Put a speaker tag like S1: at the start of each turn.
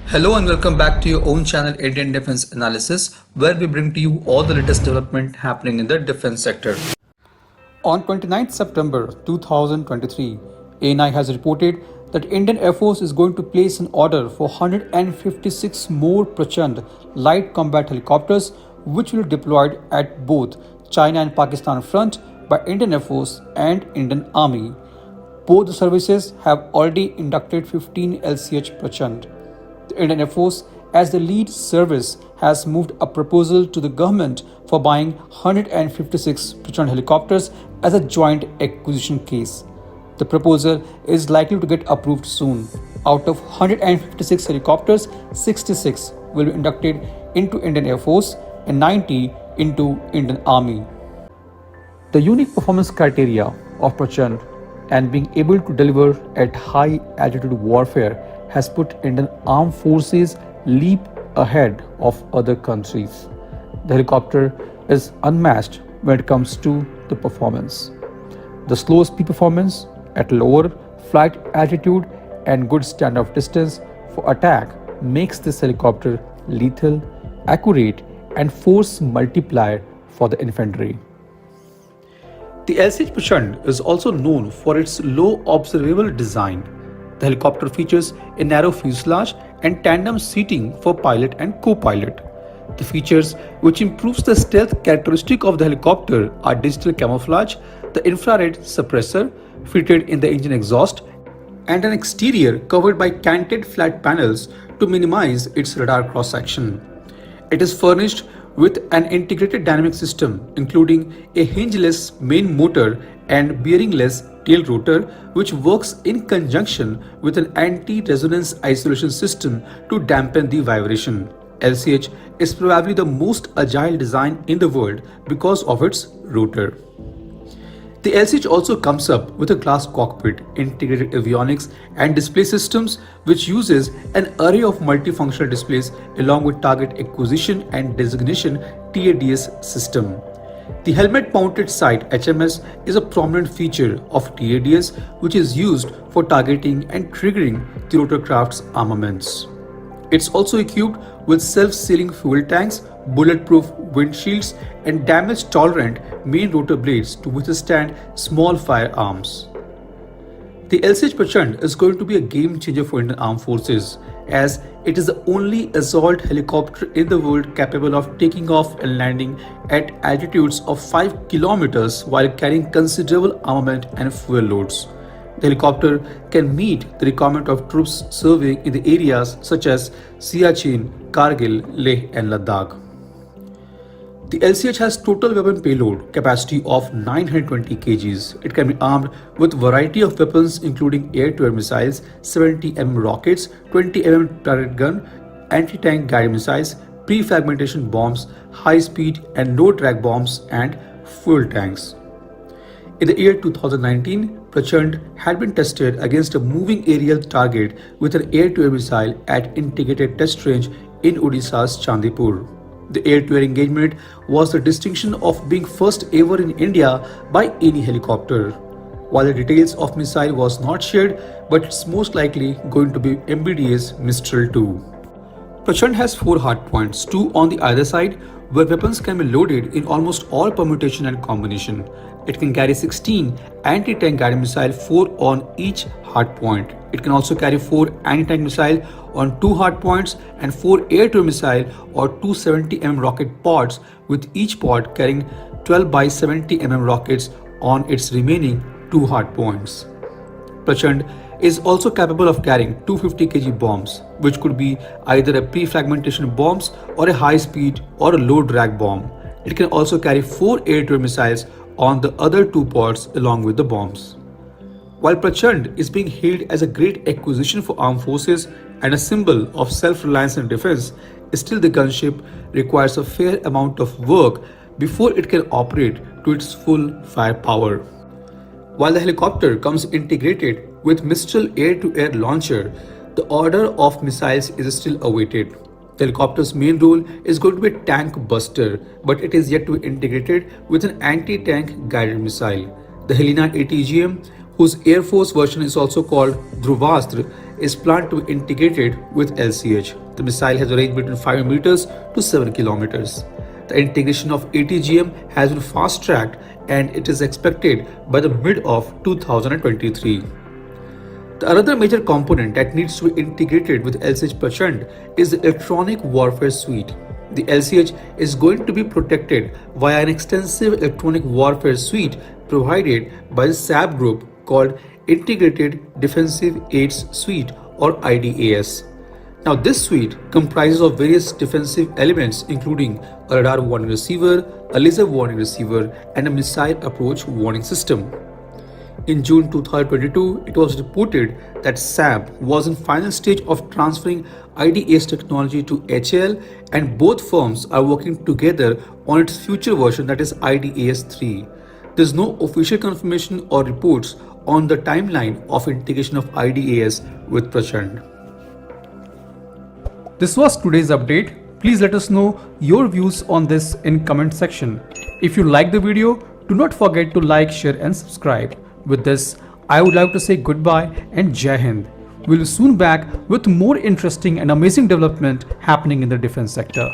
S1: Hello and welcome back to your own channel Indian Defense Analysis, where we bring to you all the latest development happening in the defense sector. On 29th September 2023, ANI has reported that Indian Air Force is going to place an order for 156 more Prachand light combat helicopters, which will be deployed at both China and Pakistan front by Indian Air Force and Indian Army. Both the services have already inducted 15 LCH Prachand. The Indian Air Force, as the lead service, has moved a proposal to the government for buying 156 Prachand helicopters as a joint acquisition case. The proposal is likely to get approved soon. Out of 156 helicopters, 66 will be inducted into Indian Air Force and 90 into Indian Army. The unique performance criteria of Prachand and being able to deliver at high altitude warfare has put Indian armed forces leap ahead of other countries. The helicopter is unmatched when it comes to the performance. The slow speed performance at lower flight altitude and good standoff distance for attack makes this helicopter lethal, accurate, and force multiplier for the infantry. The LCH Prachand is also known for its low observable design. The helicopter features a narrow fuselage and tandem seating for pilot and co-pilot. The features which improves the stealth characteristic of the helicopter are digital camouflage, the infrared suppressor fitted in the engine exhaust, and an exterior covered by canted flat panels to minimize its radar cross-section. It is furnished with an integrated dynamic system including a hingeless main motor and bearingless tail rotor, which works in conjunction with an anti-resonance isolation system to dampen the vibration. LCH is probably the most agile design in the world because of its rotor. The LCH also comes up with a glass cockpit, integrated avionics and display systems, which uses an array of multifunctional displays along with target acquisition and designation TADS system. The helmet mounted sight HMS is a prominent feature of TADS, which is used for targeting and triggering the rotorcraft's armaments. It's also equipped with self-sealing fuel tanks, bulletproof windshields, and damage-tolerant main rotor blades to withstand small firearms. The LCH Prachand is going to be a game changer for Indian Armed Forces, as it is the only assault helicopter in the world capable of taking off and landing at altitudes of 5 kilometers while carrying considerable armament and fuel loads. The helicopter can meet the requirement of troops serving in the areas such as Siachen, Kargil, Leh and Ladakh. The LCH has total weapon payload capacity of 920 kgs. It can be armed with variety of weapons including air-to-air missiles, 70 rockets, 20 turret gun, anti-tank guided missiles, pre-fragmentation bombs, high-speed and low-drag bombs, and fuel tanks. In the year 2019, Prachand had been tested against a moving aerial target with an air-to-air missile at integrated test range in Odisha's Chandipur. The air-to-air engagement was the distinction of being first ever in India by any helicopter. While the details of missile was not shared, but it's most likely going to be MBDA's Mistral 2. Prachand has 4 hardpoints, 2 on the either side, where weapons can be loaded in almost all permutation and combination. It can carry 16 anti-tank guided missiles, 4 on each hardpoint. It can also carry 4 anti-tank missiles on 2 hardpoints and 4 air-to-air missiles or 270 rocket pods, with each pod carrying 12 by 70 rockets on its remaining 2 hardpoints. Prachand is also capable of carrying 250 kg bombs, which could be either a pre-fragmentation bombs or a high-speed or a low-drag bomb. It can also carry 4 air-to-air missiles on the other 2 pods along with the bombs. While Prachand is being hailed as a great acquisition for armed forces and a symbol of self-reliance and defense, still the gunship requires a fair amount of work before it can operate to its full firepower. While the helicopter comes integrated with Mistral air-to-air launcher, the order of missiles is still awaited. The helicopter's main role is going to be a tank buster, but it is yet to be integrated with an anti-tank guided missile. The Helena ATGM, whose Air Force version is also called Dhruvastra, is planned to be integrated with LCH. The missile has a range between 5 meters to 7 kilometers. The integration of ATGM has been fast-tracked and it is expected by the mid of 2023. The another major component that needs to be integrated with LCH Prachand is the electronic warfare suite. The LCH is going to be protected via an extensive electronic warfare suite provided by the SAB group called Integrated Defensive Aids Suite or IDAS. Now this suite comprises of various defensive elements including a radar warning receiver, a laser warning receiver and a missile approach warning system. In June 2022, it was reported that SAB was in final stage of transferring IDAS technology to HAL and both firms are working together on its future version, that is IDAS 3. There is no official confirmation or reports on the timeline of integration of IDAS with Prachand.
S2: This was today's update. Please let us know your views on this in comment section. If you like the video, do not forget to like, share and subscribe. With this, I would like to say goodbye and Jai Hind. We'll soon back with more interesting and amazing development happening in the defense sector.